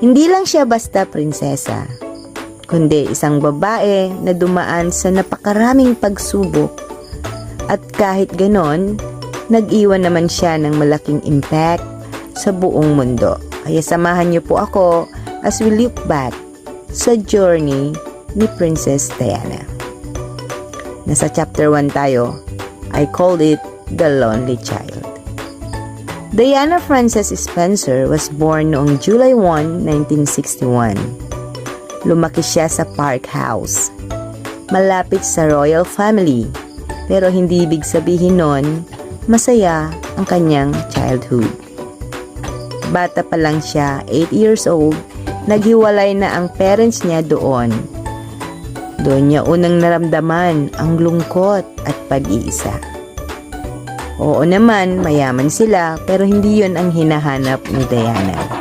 Hindi lang siya basta prinsesa, kundi isang babae na dumaan sa napakaraming pagsubok. At kahit ganon, nag-iwan naman siya ng malaking impact sa buong mundo. Kaya samahan niyo po ako as we look back sa journey ni Princess Diana. Nasa chapter 1 tayo. I called it The Lonely Child. Diana Frances Spencer was born noong July 1, 1961. Lumaki siya sa Park House, malapit sa royal family, pero hindi ibig sabihin nun masaya ang kanyang childhood. Bata pa lang siya, 8 years old, naghiwalay na ang parents niya doon. Doon niya unang naramdaman ang lungkot at pag-iisa. Oo naman, mayaman sila pero hindi yon ang hinahanap ni Diana.